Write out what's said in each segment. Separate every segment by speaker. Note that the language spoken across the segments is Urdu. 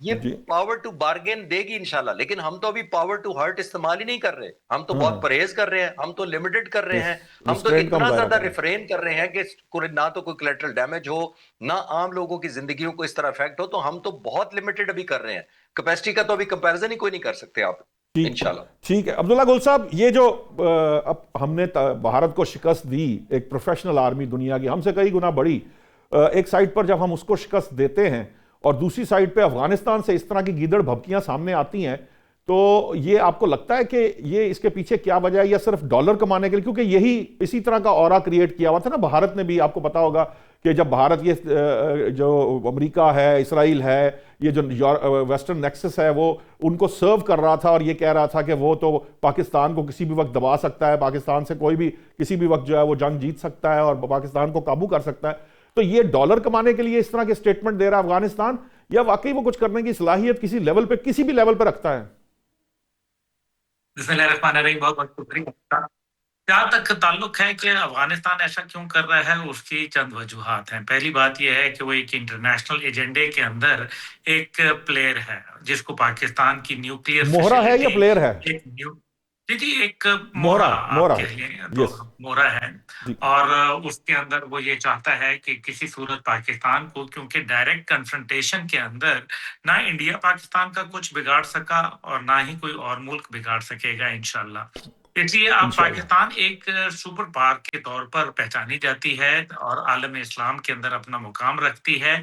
Speaker 1: یہ
Speaker 2: جی
Speaker 1: پاور ٹو بارگین دے گی انشاءاللہ، لیکن ہم تو ابھی پاور ٹو ہرٹ استعمال ہی نہیں کر رہے. ہم تو بہت پرہیز کر رہے ہیں، ہم تو لمیٹڈ کر رہے ہیں، ہم تو
Speaker 2: ریسٹرینٹ کا
Speaker 1: اتنا
Speaker 2: مظاہرہ
Speaker 1: زیادہ
Speaker 2: کر رہے ہیں.
Speaker 1: ریفرین کر رہے ہیں کہ نہ تو کوئی کولیٹرل ڈیمیج ہو، نہ عام لوگوں کی زندگیوں کو اس طرح افیکٹ ہو. تو ہم تو بہت لمیٹڈ ابھی کر رہے ہیں. کیپیسٹی کا تو ابھی کمپیرزن ہی کوئی نہیں کر سکتے آپ
Speaker 2: ٹھیک
Speaker 1: انشاءاللہ.
Speaker 2: ٹھیک ہے عبداللہ گل صاحب، یہ جو اب ہم نے بھارت کو شکست دی، ایک پروفیشنل آرمی دنیا کی ہم سے کئی گنا بڑی، ایک سائٹ پر جب ہم اس کو شکست دیتے ہیں اور دوسری سائٹ پہ افغانستان سے اس طرح کی گیدڑ بھبکیاں سامنے آتی ہیں، تو یہ آپ کو لگتا ہے کہ یہ اس کے پیچھے کیا وجہ ہے، یا صرف ڈالر کمانے کے لیے؟ کیونکہ یہی اسی طرح کا اورا کریٹ کیا ہوا تھا نا بھارت نے بھی. آپ کو پتا ہوگا کہ جب بھارت یہ جو امریکہ ہے، اسرائیل ہے، یہ جو ویسٹرن نیکسس ہے، وہ ان کو سرو کر رہا تھا اور یہ کہہ رہا تھا کہ وہ تو پاکستان کو کسی بھی وقت دبا سکتا ہے، پاکستان سے کوئی بھی کسی بھی وقت جو ہے وہ جنگ جیت سکتا ہے اور پاکستان کو قابو کر سکتا ہے. تو یہ ڈالر کمانے کے لیے اس طرح کے سٹیٹمنٹ دے رہا ہے افغانستان، یا واقعی وہ کچھ کرنے کی صلاحیت کسی لیول پہ، کسی بھی لیول پہ رکھتا ہے؟
Speaker 3: بسم اللہ الرحمن الرحیم. بہت بہت شکریہ. جہاں تک تعلق ہے کہ افغانستان ایسا کیوں کر رہا ہے، اس کی چند وجوہات ہیں. پہلی بات یہ ہے کہ وہ ایک انٹرنیشنل ایجنڈے کے اندر ایک پلیئر ہے جس کو پاکستان کی نیوکلیئر
Speaker 2: موہرا ہے یا
Speaker 3: فیسلٹی
Speaker 2: پلیئر ہے؟
Speaker 3: جی ایک
Speaker 2: موہرا،
Speaker 3: موہرا آپ
Speaker 2: موہرا.
Speaker 3: کہہ لیں تو
Speaker 2: یس.
Speaker 3: موہرا ہے.
Speaker 2: جی
Speaker 3: اور اس کے اندر وہ یہ چاہتا ہے کہ کسی صورت پاکستان کو، کیونکہ ڈائریکٹ کنفرنٹیشن کے اندر نہ انڈیا پاکستان کا کچھ بگاڑ سکا اور نہ ہی کوئی اور ملک بگاڑ سکے گا انشاءاللہ. اس لیے اب
Speaker 2: انشاءاللہ.
Speaker 3: پاکستان ایک سپر پاور کے طور پر پہچانی جاتی ہے اور عالم اسلام کے اندر اپنا مقام رکھتی ہے.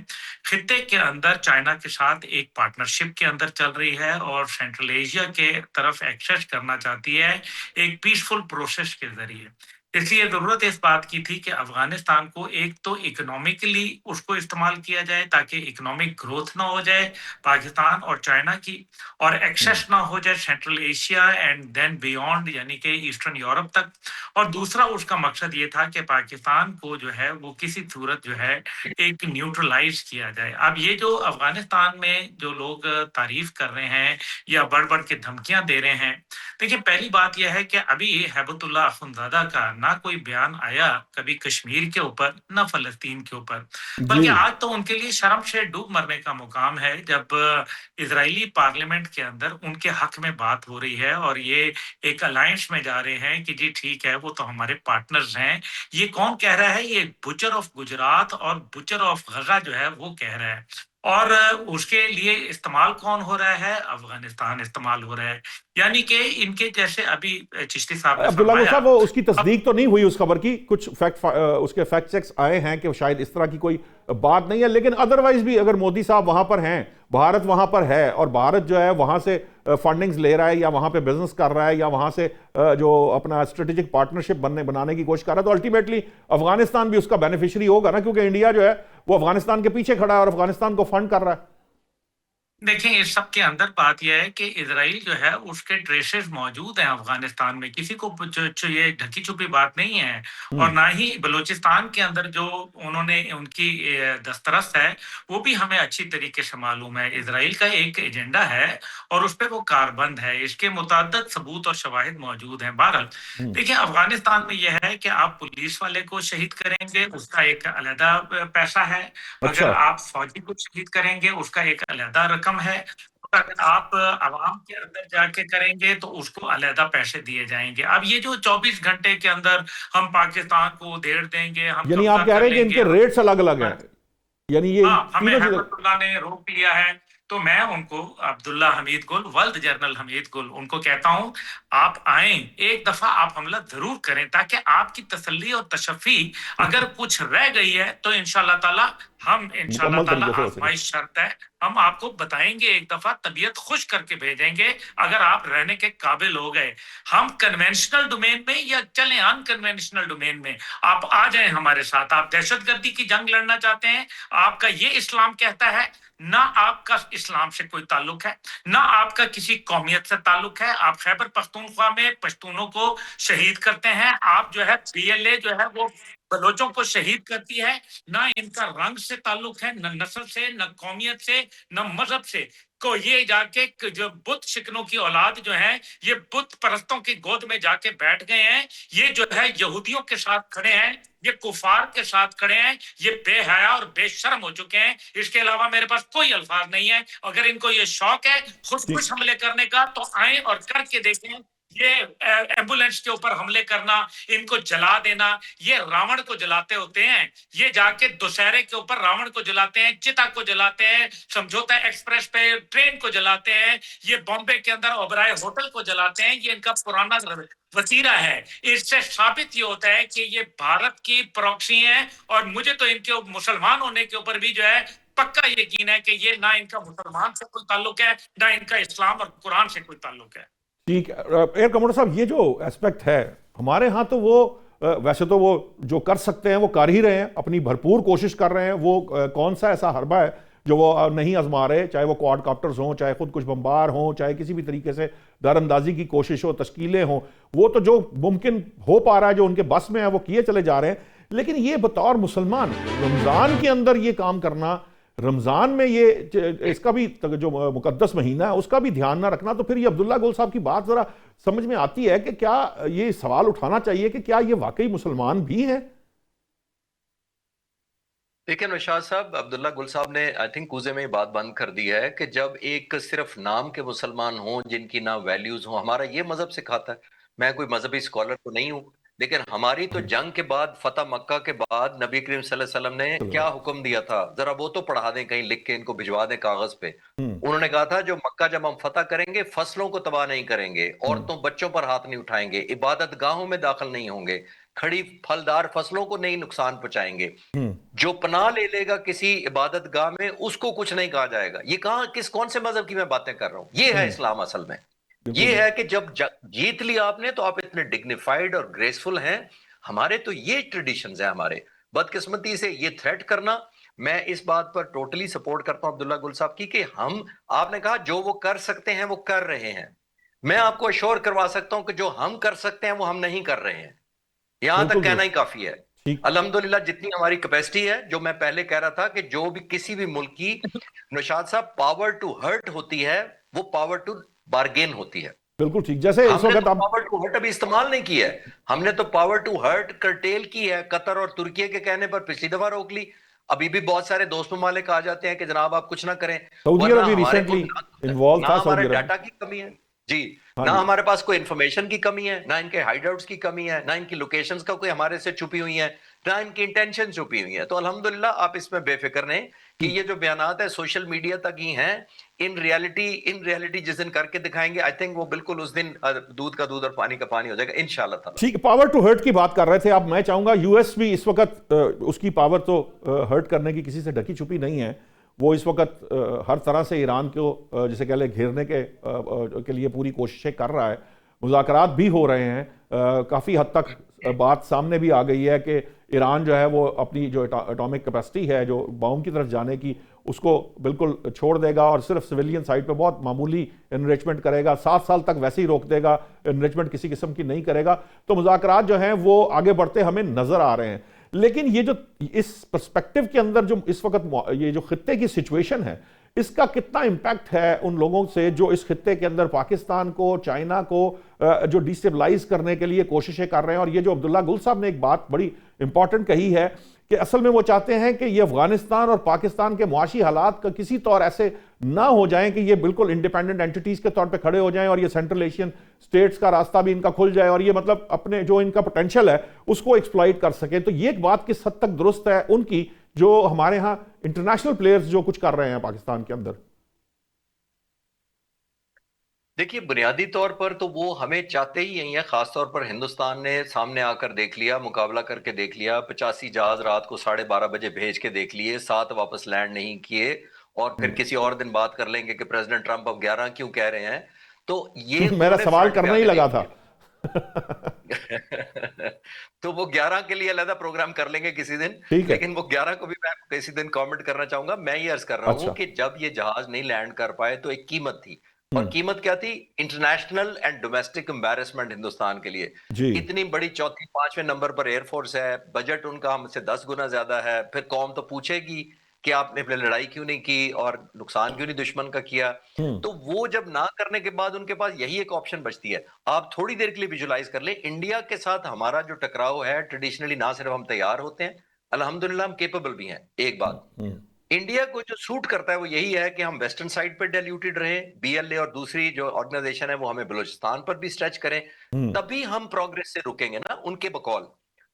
Speaker 3: خطے کے اندر چائنا کے ساتھ ایک پارٹنرشپ کے اندر چل رہی ہے اور سینٹرل ایشیا کے طرف ایکسیس کرنا چاہتی ہے ایک پیسفل پروسیس کے ذریعے. اس لیے ضرورت اس بات کی تھی کہ افغانستان کو ایک تو اکنامکلی اس کو استعمال کیا جائے تاکہ اکنامک گروتھ نہ ہو جائے پاکستان اور چائنا کی، اور ایکسیس نہ ہو جائے central Asia and then beyond یعنی کہ ایسٹرن یورپ تک. اور دوسرا اس کا مقصد یہ تھا کہ پاکستان کو جو ہے وہ کسی صورت جو ہے ایک نیوٹرلائز کیا جائے. اب یہ جو افغانستان میں جو لوگ تعریف کر رہے ہیں یا بڑھ بڑھ کے دھمکیاں دے رہے ہیں، دیکھیں پہلی بات یہ ہے کہ ابھی ہیبت اللہ اخندزادہ کا نہ کوئی بیان آیا کبھی کشمیر کے اوپر نہ فلسطین کے اوپر، بلکہ
Speaker 2: جی
Speaker 3: آج تو ان کے لیے شرم سے ڈوب مرنے کا مقام ہے جب اسرائیلی پارلیمنٹ کے اندر ان کے حق میں بات ہو رہی ہے اور یہ ایک الائنس میں جا رہے ہیں کہ جی ٹھیک ہے وہ تو ہمارے پارٹنرز ہیں. یہ کون کہہ رہا ہے؟ یہ بچر آف گجرات اور بچر آف غزہ جو ہے وہ کہہ رہا ہے. اور اس کے لیے استعمال کون ہو رہا ہے؟ افغانستان استعمال ہو رہا ہے. یعنی کہ ان کے جیسے ابھی چشتی صاحب نے
Speaker 2: عبداللہ گل
Speaker 3: فرمایا.
Speaker 2: صاحب، وہ اس کی تصدیق تو نہیں ہوئی اس خبر کی، کچھ فیکٹ اس کے فیکٹ چیکس آئے ہیں کہ شاید اس طرح کی کوئی بات نہیں ہے، لیکن ادروائز بھی اگر مودی صاحب وہاں پر ہیں، بھارت وہاں پر ہے اور بھارت جو ہے وہاں سے فنڈنگز لے رہا ہے یا وہاں پہ بزنس کر رہا ہے یا وہاں سے جو اپنا اسٹریٹجک پارٹنرشپ بنانے کی کوشش کر رہا ہے، تو الٹیمیٹلی افغانستان بھی اس کا بینیفیشری ہوگا نا، کیونکہ انڈیا جو ہے وہ افغانستان کے پیچھے کھڑا ہے اور افغانستان کو فنڈ کر رہا ہے.
Speaker 3: دیکھیں اس سب کے اندر بات یہ ہے کہ اسرائیل جو ہے اس کے ٹریسز موجود ہیں افغانستان میں، کسی کو یہ ڈھکی چھپی بات نہیں ہے. اور نہ ہی بلوچستان کے اندر جو انہوں نے ان کی دسترس ہے وہ بھی ہمیں اچھی طریقے سے معلوم ہے. اسرائیل کا ایک ایجنڈا ہے اور اس پہ وہ کاربند ہے، اس کے متعدد ثبوت اور شواہد موجود ہیں. بہرحال دیکھیں افغانستان میں یہ ہے کہ آپ پولیس والے کو شہید کریں گے اس کا ایک علیحدہ پیسہ ہے، اگر
Speaker 2: اچھا
Speaker 3: آپ فوجی کو شہید کریں گے اس کا ایک علیحدہ رقم ہے، اگر آپ عوام کے اندر جا کے کریں گے تو اس کو علیحدہ پیسے دیے جائیں گے. اب یہ جو 24 گھنٹے کے اندر ہم پاکستان کو دیر دیں گے، ہم
Speaker 2: یعنی
Speaker 3: قبضہ
Speaker 2: آپ کہہ
Speaker 3: کر
Speaker 2: رہے ہیں کہ
Speaker 3: لیں
Speaker 2: ان
Speaker 3: گے،
Speaker 2: کے ریٹس الگ الگ ہیں، یعنی یہ
Speaker 3: ہاں ہمیں
Speaker 2: تینوں چیزیں.
Speaker 3: حکمت اللہ نے روک لیا ہے. تو میں ان کو عبداللہ حمید گل، ورلڈ جنرل حمید گل، ان کو کہتا ہوں آپ آئیں ایک دفعہ آپ حملہ ضرور کریں تاکہ آپ کی تسلی اور تشفی اگر کچھ رہ گئی ہے تو انشاءاللہ تعالی ہم انشاءاللہ
Speaker 2: مکمل
Speaker 3: تعالی
Speaker 2: طریقے سے ہو سکے.
Speaker 3: آزمائش شرط ہے، ہم آپ کو بتائیں گے ایک دفعہ، طبیعت خوش کر کے بھیجیں گے اگر آپ رہنے کے قابل ہو گئے. ہم کنونشنل ڈومین میں یا چلیں ان کنونشنل ڈومین میں، آپ آ جائیں ہمارے ساتھ. آپ دہشت گردی کی جنگ لڑنا چاہتے ہیں، آپ کا یہ اسلام کہتا ہے، نہ آپ کا اسلام سے کوئی تعلق ہے نہ آپ کا کسی قومیت سے تعلق ہے. آپ خیبر پختونخوا میں پشتونوں کو شہید کرتے ہیں، آپ جو ہے پی ایل اے جو ہے وہ بلوچوں کو شہید کرتی ہے. نہ ان کا رنگ سے تعلق ہے، نہ نسل سے، نہ قومیت سے، نہ مذہب سے. کو یہ جا کے جو بت شکنوں کی اولاد جو ہے یہ بت پرستوں کی گود میں جا کے بیٹھ گئے ہیں، یہ جو ہے یہودیوں کے ساتھ کھڑے ہیں، یہ کفار کے ساتھ کھڑے ہیں، یہ بے حیا اور بے شرم ہو چکے ہیں. اس کے علاوہ میرے پاس کوئی الفاظ نہیں ہے. اگر ان کو یہ شوق ہے خود کش حملے کرنے کا تو آئیں اور کر کے دیکھیں. یہ ایمبولینس کے اوپر حملے کرنا، ان کو جلا دینا، یہ راون کو جلاتے ہوتے ہیں. یہ جا کے دوشہرے کے اوپر راون کو جلاتے ہیں، چتا کو جلاتے ہیں، سمجھوتا ایکسپریس پہ ٹرین کو جلاتے ہیں، یہ بامبے کے اندر اوبرائے ہوٹل کو جلاتے ہیں. یہ ان کا پرانا وتیرہ ہے. اس سے ثابت یہ ہوتا ہے کہ یہ بھارت کی پروکسی ہیں. اور مجھے تو ان کے مسلمان ہونے کے اوپر بھی جو ہے پکا یقین ہے کہ یہ نہ ان کا مسلمان سے کوئی تعلق ہے، نہ ان کا اسلام اور قرآن سے کوئی تعلق ہے.
Speaker 2: ٹھیک ہے ایئر کموڈر صاحب، یہ جو اسپیکٹ ہے ہمارے ہاں تو وہ ویسے تو وہ جو کر سکتے ہیں وہ کر ہی رہے ہیں، اپنی بھرپور کوشش کر رہے ہیں. وہ کون سا ایسا حربہ ہے جو وہ نہیں آزما رہے، چاہے وہ کوارڈ کاپٹرز ہوں، چاہے خود کچھ بمبار ہوں، چاہے کسی بھی طریقے سے دار اندازی کی کوشش ہو، تشکیلیں ہوں. وہ تو جو ممکن ہو پا رہا ہے، جو ان کے بس میں ہے، وہ کیے چلے جا رہے ہیں. لیکن یہ بطور مسلمان رمضان کے اندر یہ کام کرنا، رمضان میں یہ اس کا بھی جو مقدس مہینہ ہے اس کا بھی دھیان نہ رکھنا، تو پھر یہ عبداللہ گل صاحب کی بات ذرا سمجھ میں آتی ہے کہ کیا یہ سوال اٹھانا چاہیے کہ کیا یہ واقعی مسلمان بھی ہیں؟
Speaker 1: لیکن نشاط صاحب، عبداللہ گل صاحب نے آئی تھنک کوزے میں یہ بات بند کر دی ہے کہ جب ایک صرف نام کے مسلمان ہوں جن کی نہ ویلیوز ہوں. ہمارا یہ مذہب سکھاتا ہے، میں کوئی مذہبی اسکالر تو نہیں ہوں، لیکن ہماری تو جنگ کے بعد، فتح مکہ کے بعد نبی کریم صلی اللہ علیہ وسلم نے کیا حکم دیا تھا، ذرا وہ تو پڑھا دیں، کہیں لکھ کے ان کو بھجوا دیں کاغذ پہ. انہوں نے کہا تھا جو مکہ جب ہم فتح کریں گے فصلوں کو تباہ نہیں کریں گے، عورتوں بچوں پر ہاتھ نہیں اٹھائیں گے، عبادت گاہوں میں داخل نہیں ہوں گے، کھڑی پھلدار فصلوں کو نہیں نقصان پہنچائیں گے، جو پناہ لے لے گا کسی عبادت گاہ میں اس کو کچھ نہیں کہا جائے گا. یہ کہاں کون سے مذہب کی میں باتیں کر رہا ہوں؟ یہ ہے اسلام اصل میں. یہ ہے کہ جب جیت لی آپ نے تو آپ اتنے ڈگنیفائیڈ اور گریسفل ہیں. ہمارے تو یہ ٹریڈیشنز ہیں. ہمارے بدقسمتی سے یہ تھریٹ کرنا، میں اس بات پر ٹوٹلی سپورٹ کرتا ہوں عبداللہ گل صاحب کی کہ آپ نے کہا جو وہ کر سکتے ہیں وہ کر رہے ہیں. میں آپ کو اشور کروا سکتا ہوں کہ جو ہم کر سکتے ہیں وہ ہم نہیں کر رہے ہیں. یہاں تک کہنا ہی کافی ہے. الحمدللہ جتنی ہماری کیپیسٹی ہے، جو میں پہلے کہہ رہا تھا کہ جو بھی کسی بھی ملک کی نشاط صاحب پاور ٹو ہرٹ ہوتی ہے وہ پاور ٹو بارگین ہوتی ہے.
Speaker 2: بالکل ٹھیک. جیسے
Speaker 1: ہم نے تو پاور ٹو ہرٹ ابھی استعمال نہیں کی ہے، ہم نے تو پاور ٹو ہرٹ کرٹیل کی ہے. قطر اور ترکیے کے کہنے پر پچھلی دفعہ روک لی. ابھی بھی بہت سارے دوست ممالک آ جاتے ہیں کہ جناب آپ کچھ نہ کریں. نہ ہمارے ڈاٹا کی کمی ہے جی، نہ ہمارے پاس کوئی انفارمیشن کی کمی ہے، نہ ان کے ہائیڈ آؤٹس کی کمی ہے، نہ ان کی لوکیشنز کا کوئی ہمارے سے چھپی ہوئی ہیں، نہ ان کی انٹینشن چھپی ہوئی ہیں. تو الحمدللہ آپ اس میں بے فکر رہیں کہ یہ جو بیانات ہے سوشل میڈیا تک ہی ہیں. ان ریالٹی جس دن کر کے دکھائیں گے، آئی تھنک وہ بالکل اس دن دودھ کا دودھ اور پانی کا پانی ہو جائے گا انشاءاللہ تعالی.
Speaker 2: ٹھیک. پاور ٹو ہرٹ کی بات کر رہے تھے اب. میں چاہوں گا یو ایس بھی اس وقت اس کی پاور تو ہرٹ کرنے کی کسی سے ڈھکی چھپی نہیں ہے. وہ اس وقت ہر طرح سے ایران کو جسے کہہ لیں گھیرنے کے لیے پوری کوششیں کر رہا ہے. مذاکرات بھی ہو رہے ہیں. کافی حد تک بات سامنے بھی آ گئی ہے کہ ایران جو ہے وہ اپنی جو اٹامک کیپیسٹی ہے جو بام کی طرف جانے کی، اس کو بالکل چھوڑ دے گا اور صرف سویلین سائٹ پہ بہت معمولی انریچمنٹ کرے گا. 7 سال تک ویسے ہی روک دے گا، انریچمنٹ کسی قسم کی نہیں کرے گا. تو مذاکرات جو ہیں وہ آگے بڑھتے ہمیں نظر آ رہے ہیں. لیکن یہ جو اس پرسپیکٹو کے اندر جو اس وقت یہ جو خطے کی سچویشن ہے، اس کا کتنا امپیکٹ ہے ان لوگوں سے جو اس خطے کے اندر پاکستان کو، چائنا کو جو ڈیسٹیبلائز کرنے کے لیے کوششیں کر رہے ہیں؟ اور یہ جو عبداللہ گل صاحب نے ایک بات بڑی امپورٹنٹ کہی ہے کہ اصل میں وہ چاہتے ہیں کہ یہ افغانستان اور پاکستان کے معاشی حالات کا کسی طور ایسے نہ ہو جائیں کہ یہ بالکل انڈیپینڈنٹ اینٹیٹیز کے طور پہ کھڑے ہو جائیں اور یہ سینٹرل ایشین سٹیٹس کا راستہ بھی ان کا کھل جائے اور یہ مطلب اپنے جو ان کا پوٹینشل ہے اس کو ایکسپلائٹ کر سکیں. تو یہ ایک بات کس حد تک درست ہے ان کی، جو ہمارے ہاں انٹرنیشنل پلیئرز جو کچھ کر رہے ہیں پاکستان کے اندر؟
Speaker 1: دیکھیے، بنیادی طور پر تو وہ ہمیں چاہتے ہی یہی ہے. خاص طور پر ہندوستان نے سامنے آ کر دیکھ لیا، مقابلہ کر کے دیکھ لیا. 85 جہاز رات کو 12:30 بجے بھیج کے دیکھ لیے، 7 واپس لینڈ نہیں کیے. اور پھر کسی اور دن بات کر لیں گے کہ پریزیڈنٹ ٹرمپ اب 11 کیوں کہہ رہے ہیں. تو یہ
Speaker 2: میرا سوال کرنا ہی لگا تھا.
Speaker 1: تو وہ 11 کے لیے علیحدہ پروگرام کر لیں گے کسی دن، لیکن وہ 11 کو بھی میں کسی دن کامنٹ کرنا چاہوں گا. میں یہ عرض کر رہا ہوں کہ جب یہ جہاز نہیں لینڈ کر پائے تو ایک قیمت تھی، اور قیمت کیا تھی؟ International and domestic embarrassment Hindustan کے لیے. اتنی بڑی 4تھے 5ویں نمبر پر ایئر فورس ہے، بجٹ ان کا ہم سے 10 گنا زیادہ ہے. پھر قوم تو پوچھے گی کہ آپ نے پہلے لڑائی کیوں نہیں کی اور نقصان کیوں نہیں دشمن کا کیا. تو وہ جب نہ کرنے کے بعد ان کے پاس یہی ایک آپشن بچتی ہے. آپ تھوڑی دیر کے لیے ویژولائز کر لیں, انڈیا کے ساتھ ہمارا جو ٹکراؤ ہے ٹریڈیشنلی نہ صرف ہم تیار ہوتے ہیں, الحمدللہ ہم کیپیبل بھی ہیں. ایک بات, انڈیا کو جو سوٹ کرتا ہے وہ یہی ہے کہ ہم ویسٹرن سائڈ پہ ڈیلیوٹیڈ رہیں, بی ایل اے اور دوسری جو آرگنائزیشن ہے وہ ہمیں بلوچستان پر بھی سٹریچ کریں, تبھی ہم پروگریس سے رکیں گے نا ان کے بقول.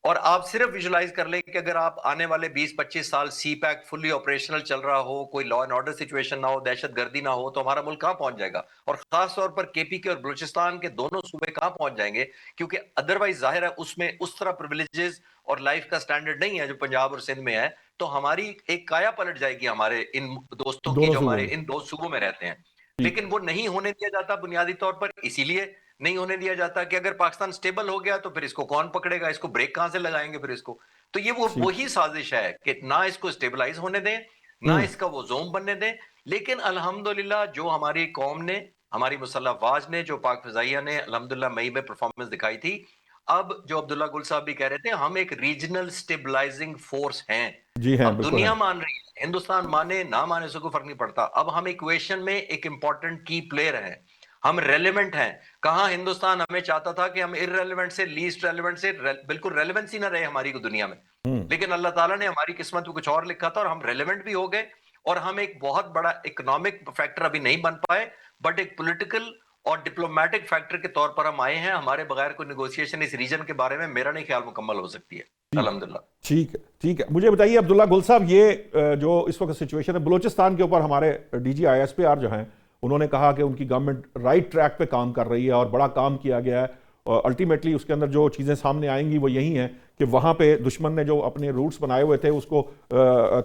Speaker 1: اور آپ صرف ویژولائز کر لیں کہ اگر آپ آنے والے 20-25 سال سی پیک فلی آپریشنل چل رہا ہو, کوئی لا اینڈ آرڈر سچویشن نہ ہو, دہشت گردی نہ ہو, تو ہمارا ملک کہاں پہنچ جائے گا, اور خاص طور پر کے پی کے اور بلوچستان کے دونوں صوبے کہاں پہنچ جائیں گے, کیونکہ ادروائز ظاہر ہے اس میں اس طرح پرویلیجز اور لائف کا سٹینڈرڈ نہیں ہے جو پنجاب اور سندھ میں ہے. تو ہماری ایک کایا پلٹ جائے گی ہمارے ان دوستوں کی جو ہمارے ان دو صوبوں میں رہتے ہیں. لیکن وہ نہیں ہونے دیا جاتا بنیادی طور پر اسی لیے نہیں ہونے دیا جاتا کہ اگر پاکستان سٹیبل ہو گیا تو پھر اس کو کون پکڑے گا, اس کو بریک کہاں سے لگائیں گے پھر اس کو. تو یہ وہی سازش ہے کہ نہ اس کو سٹیبلائز ہونے دیں, نہ اس کا وہ زوم بننے دیں. لیکن الحمدللہ جو ہماری قوم نے, ہماری مسلح افواج نے, جو پاک فضائیہ نے الحمدللہ مئی میں پرفارمنس دکھائی تھی, اب جو عبداللہ گل صاحب بھی کہہ رہے تھے, ہم ایک ریجنل سٹیبلائزنگ فورس ہیں.
Speaker 2: جی ہیں,
Speaker 1: اب دنیا مان رہی ہے, ہندوستان مانے نہ مانے سے کوئی فرق نہیں پڑتا. اب ہم ایکویشن میں ایک امپورٹنٹ کی پلیئر ہیں, ہم ریلیونٹ ہیں. کہاں ہندوستان ہمیں چاہتا تھا کہ ہم ارریلیونٹ سے لیسٹ ریلیونٹ سے بالکل ریلیونسی نہ رہے ہماری کو دنیا میں, لیکن اللہ تعالیٰ نے ہماری قسمت میں کچھ اور لکھا تھا اور ہم ریلیونٹ بھی ہو گئے. اور ہم ایک بہت بڑا اکنامک فیکٹر ابھی نہیں بن پائے, بٹ ایک پولیٹیکل اور ڈپلومیٹک فیکٹر کے طور پر ہم آئے ہیں. ہمارے بغیر کوئی نیگوسیشن اس ریجن کے بارے میں میرا نہیں خیال مکمل ہو سکتی ہے. الحمدللہ.
Speaker 2: ٹھیک ہے, ٹھیک ہے. مجھے بتائیے عبداللہ گل صاحب, یہ جو اس وقت سچویشن ہے بلوچستان کے اوپر, ہمارے D G I S P R جو ہیں انہوں نے کہا کہ ان کی گورنمنٹ رائٹ ٹریک پہ کام کر رہی ہے اور بڑا کام کیا گیا ہے, اور الٹیمیٹلی اس کے اندر جو چیزیں سامنے آئیں گی وہ یہی ہیں کہ وہاں پہ دشمن نے جو اپنے روٹس بنائے ہوئے تھے اس کو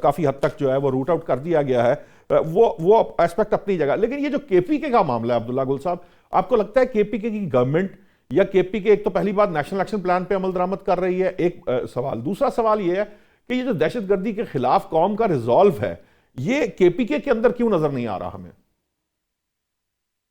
Speaker 2: کافی حد تک جو ہے وہ روٹ آؤٹ کر دیا گیا ہے. وہ ایسپیکٹ اپنی جگہ. لیکن یہ جو کے پی کے کا معاملہ ہے عبداللہ گل صاحب, آپ کو لگتا ہے کے پی کے کی گورنمنٹ یا کے پی کے ایک تو پہلی بات نیشنل ایکشن پلان پہ عمل درآمد کر رہی ہے, ایک سوال. دوسرا سوال یہ ہے کہ یہ جو دہشت گردی کے خلاف قوم کا ریزالو ہے, یہ کے پی کے اندر کیوں نظر نہیں آ رہا ہمیں؟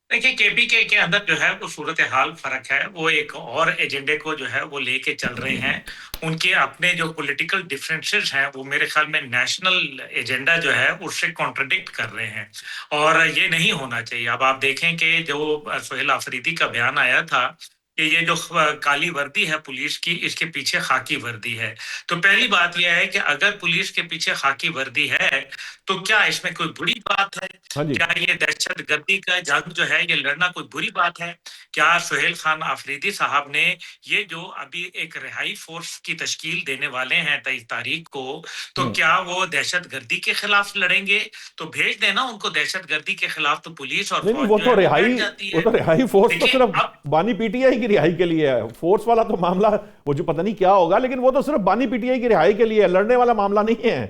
Speaker 3: دیکھیے, کے پی کے اندر جو ہے وہ صورتحال فرق ہے. وہ ایک اور ایجنڈے کو جو ہے وہ لے کے چل رہے ہیں. ان کے اپنے جو پولیٹیکل ڈفرینسز ہیں وہ میرے خیال میں نیشنل ایجنڈا جو ہے اس سے کانٹرڈکٹ کر رہے ہیں, اور یہ نہیں ہونا چاہیے. اب آپ دیکھیں کہ جو سہیل آفریدی کا بیان آیا تھا کہ یہ جو کالی وردی ہے پولیس کی, اس کے پیچھے خاکی وردی ہے. تو پہلی بات یہ ہے کہ اگر پولیس کے پیچھے خاکی وردی ہے تو کیا اس میں کوئی بری بات ہے؟ کیا یہ دہشت گردی کا جنگ جو ہے یہ لڑنا کوئی بری بات ہے؟ کیا سہیل خان آفریدی صاحب نے یہ جو ابھی ایک رہائی فورس کی تشکیل دینے والے ہیں 23 تاریخ کو, تو کیا وہ دہشت گردی کے خلاف لڑیں گے؟ تو بھیج دینا ان کو دہشت گردی کے خلاف, تو پولیس اور فوج
Speaker 2: وہ تو رہائی فورس تو صرف بانی پی ٹی آئی کی رہائی کے لیے ہے. فورس والا تو معاملہ وہ جو پتہ نہیں کیا ہوگا, لیکن وہ تو صرف بانی پی ٹی آئی کی رہائی کے لیے ہے, لڑنے والا معاملہ نہیں ہے.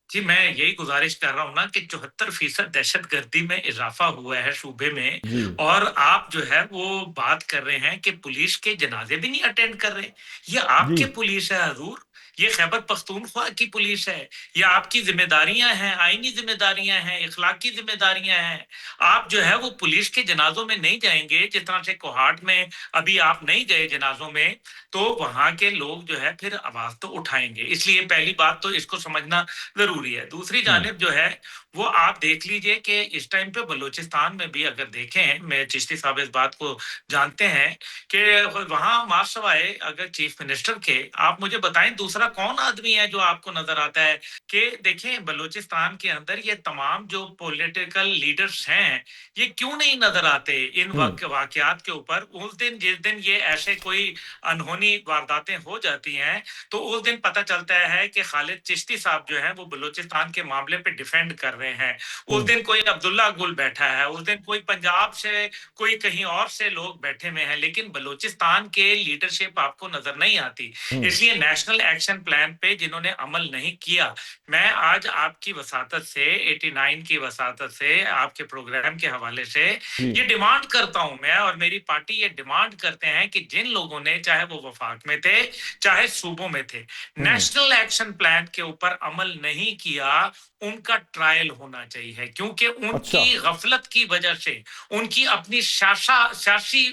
Speaker 3: جی, میں یہی گزارش کر رہا ہوں نا کہ 74% دہشت گردی میں اضافہ ہوا ہے صوبے میں, اور آپ جو ہے وہ بات کر رہے ہیں کہ پولیس کے جنازے بھی نہیں اٹینڈ کر رہے. یہ آپ کے پولیس ہے حضور, یہ خیبر پختونخوا کی پولیس ہے, یہ آپ کی ذمہ داریاں ہیں, آئینی ذمہ داریاں ہیں, اخلاقی ذمہ داریاں ہیں. آپ جو ہے وہ پولیس کے جنازوں میں نہیں جائیں گے, جس طرح سے کوہاٹ میں ابھی آپ نہیں گئے جنازوں میں, تو وہاں کے لوگ جو ہے پھر آواز تو اٹھائیں گے. اس لیے پہلی بات تو اس کو سمجھنا ضروری ہے. دوسری جانب جو ہے وہ آپ دیکھ لیجئے کہ اس ٹائم پہ بلوچستان میں بھی اگر دیکھیں, میں چشتی صاحب اس بات کو جانتے ہیں کہ وہاں ماسوائے اگر چیف منسٹر کے, آپ مجھے بتائیں دوسرا کون آدمی ہے جو آپ کو نظر آتا ہے کہ دیکھیں بلوچستان کے اندر یہ تمام جو پولیٹیکل لیڈرز ہیں یہ کیوں نہیں نظر آتے ان واقعات کے اوپر؟ اس دن جس دن یہ ایسے کوئی انہونی وارداتیں ہو جاتی ہیں تو اس دن پتہ چلتا ہے کہ خالد چشتی صاحب جو ہیں وہ بلوچستان کے معاملے پہ ڈیفینڈ کر رہے ہیں. اس دن کوئی عبداللہ گل بیٹھا ہے, اس دن کوئی پنجاب سے, کوئی کہیں اور سے لوگ بیٹھے ہوئے ہیں, لیکن بلوچستان کے لیڈرشپ آپ کو نظر نہیں آتی. اس لیے نیشنل ایکشن پلان پہ جنہوں نے عمل نہیں کیا, میں آج آپ کی وساطت سے 89 کی وساطت سے آپ کے پروگرام کے حوالے سے یہ ڈیمانڈ کرتا ہوں, میں اور میری پارٹی یہ ڈیمانڈ کرتے ہیں کہ جن لوگوں نے, چاہے وہ وفاق میں تھے چاہے صوبوں میں تھے, نیشنل ایکشن پلان کے اوپر عمل نہیں کیا, ان کا ٹرائل ہونا چاہیے. کیونکہ ان کی غفلت کی وجہ سے, ان کی اپنی سیاسی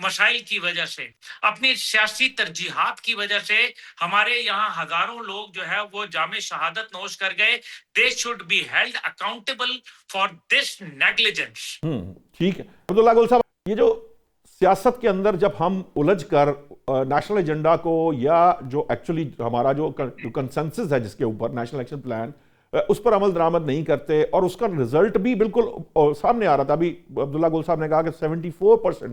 Speaker 3: مسائل کی وجہ سے, اپنی سیاسی ترجیحات کی وجہ سے ہم ہمارے یہاں ہزاروں لوگ جو ہے وہ جام شہادت نوش کر گئے. They should be held accountable for this negligence.
Speaker 2: ٹھیک ہے عبداللہ گل صاحب، یہ جو سیاست کے اندر جب ہم الجھ کر نیشنل ایجنڈا کو یا جو ایکچولی ہمارا جو کنسنسس ہے جس کے اوپر نیشنل ایکشن پلان اس پر عمل درآمد نہیں کرتے اور اس کا رزلٹ بھی بالکل سامنے آ رہا تھا. ابھی عبداللہ گل صاحب نے کہا کہ 74%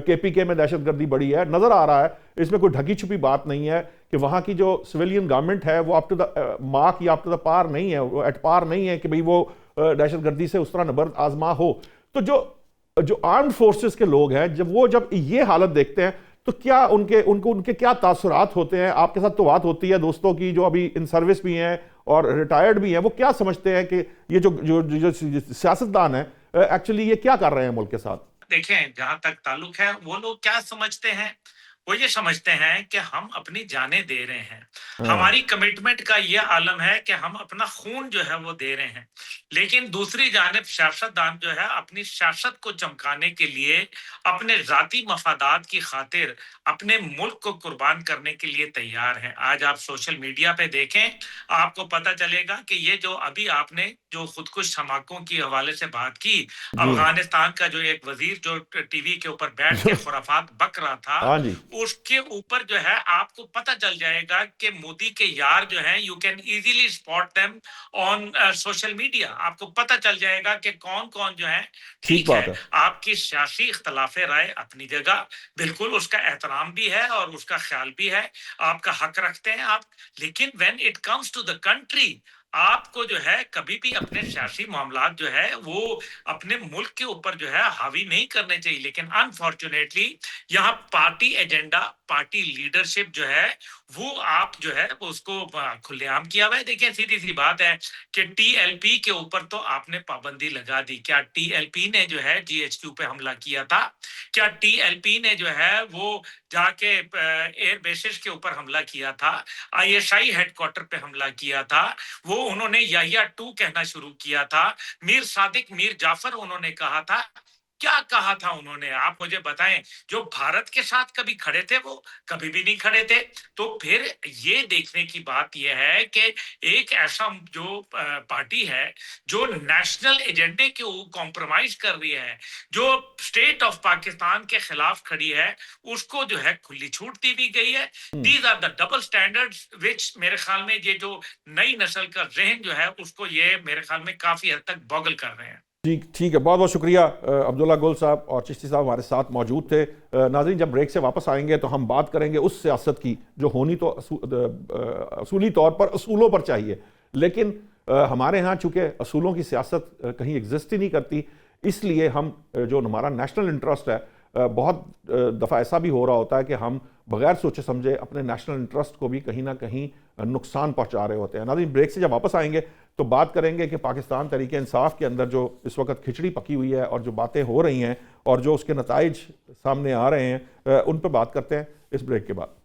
Speaker 2: کے پی کے میں دہشت گردی بڑھی ہے. نظر آ رہا ہے اس میں کوئی ڈھکی چھپی بات نہیں ہے کہ وہاں کی جو سویلین گورنمنٹ ہے وہ اپ ٹو دا مارک یا اپ ٹو دا پار نہیں ہے، وہ ایٹ پار نہیں ہے کہ بھئی وہ دہشت گردی سے اس طرح نبرد آزما ہو. تو جو آرمڈ فورسز کے لوگ ہیں جب یہ حالت دیکھتے ہیں تو کیا ان کے کیا تاثرات ہوتے ہیں؟ آپ کے ساتھ تو بات ہوتی ہے دوستوں کی جو ابھی ان سروس بھی ہیں اور ریٹائرڈ بھی ہیں، وہ کیا سمجھتے ہیں کہ یہ جو سیاستدان ہیں ایکچولی یہ کیا کر رہے ہیں ملک کے ساتھ؟
Speaker 3: دیکھیں، جہاں تک تعلق ہے وہ لوگ کیا سمجھتے ہیں، وہ یہ سمجھتے ہیں کہ ہم اپنی جانیں دے رہے ہیں. ہماری کمٹمنٹ کا یہ عالم ہے کہ ہم اپنا خون جو ہے وہ دے رہے ہیں. لیکن دوسری جانب سیاستدان جو ہے اپنی سیاست کو چمکانے کے لیے، اپنے ذاتی مفادات کی خاطر اپنے ملک کو قربان کرنے کے لیے تیار ہیں. آج آپ سوشل میڈیا پہ دیکھیں، آپ کو پتہ چلے گا کہ یہ جو ابھی آپ نے جو خودکش دھماکوں کی حوالے سے بات کی، افغانستان کا جو ایک وزیر جو ٹی وی کے اوپر بیٹھ کے خرافات بک رہا تھا، اس کے اوپر جو ہے آپ کو پتہ چل جائے گا کہ مودی کے یار جو ہیں you can easily spot them on social media. آپ کو پتہ چل جائے گا کہ کون کون جو ہے. ٹھیک ہے، آپ کی سیاسی اختلاف رائے اپنی جگہ، بالکل اس کا احترام بھی ہے اور اس کا خیال بھی ہے، آپ کا حق رکھتے ہیں آپ. لیکن when it comes to the country, آپ کو جو ہے کبھی بھی اپنے سیاسی معاملات جو ہے وہ اپنے ملک کے اوپر جو ہے حاوی نہیں کرنے چاہیے. لیکن انفارچونیٹلی یہاں پارٹی ایجنڈا، پارٹی لیڈرشپ جو ہے وہ آپ جو ہے اس کو کھلے عام کیا ہوا ہے. دیکھیں، سیدھی سی بات ہے کہ ٹی ایل پی کے اوپر تو آپ نے پابندی لگا دی. کیا ٹی ایل پی نے جو ہے جی ایچ کیو پہ حملہ کیا تھا؟ کیا ٹی ایل پی نے جو ہے وہ جا کے ایئر بیسز کے اوپر حملہ کیا تھا؟ I S I had quarter پہ حملہ کیا تھا؟ وہ انہوں نے یحییٰ 2 کہنا شروع کیا تھا. میر صادق، میر جعفر انہوں نے کہا تھا. کیا کہا تھا انہوں نے؟ آپ مجھے بتائیں. جو بھارت کے ساتھ کبھی کھڑے تھے وہ کبھی بھی نہیں کھڑے تھے. تو پھر یہ دیکھنے کی بات یہ ہے کہ ایک ایسا جو پارٹی ہے جو نیشنل ایجنڈے کے کمپرومائز کر رہی ہے، جو اسٹیٹ آف پاکستان کے خلاف کھڑی ہے، اس کو جو ہے کھلی چھوٹ دی بھی گئی ہے. These are the double standards which میرے خیال میں یہ جو نئی نسل کا ذہن جو ہے اس کو یہ میرے خیال میں کافی حد تک بوگل کر رہے ہیں.
Speaker 2: ٹھیک ہے، بہت بہت شکریہ عبداللہ گل صاحب اور چشتی صاحب ہمارے ساتھ موجود تھے. ناظرین، جب بریک سے واپس آئیں گے تو ہم بات کریں گے اس سیاست کی جو ہونی تو اصولی طور پر اصولوں پر چاہیے، لیکن ہمارے ہاں چونکہ اصولوں کی سیاست کہیں ایگزسٹ ہی نہیں کرتی، اس لیے ہم جو ہمارا نیشنل انٹرسٹ ہے بہت دفعہ ایسا بھی ہو رہا ہوتا ہے کہ ہم بغیر سوچے سمجھے اپنے نیشنل انٹرسٹ کو بھی کہیں نہ کہیں نقصان پہنچا رہے ہوتے ہیں. ناظرین، بریک سے جب واپس آئیں گے تو بات کریں گے کہ پاکستان تحریک انصاف کے اندر جو اس وقت کھچڑی پکی ہوئی ہے اور جو باتیں ہو رہی ہیں اور جو اس کے نتائج سامنے آ رہے ہیں ان پہ بات کرتے ہیں اس بریک کے بعد.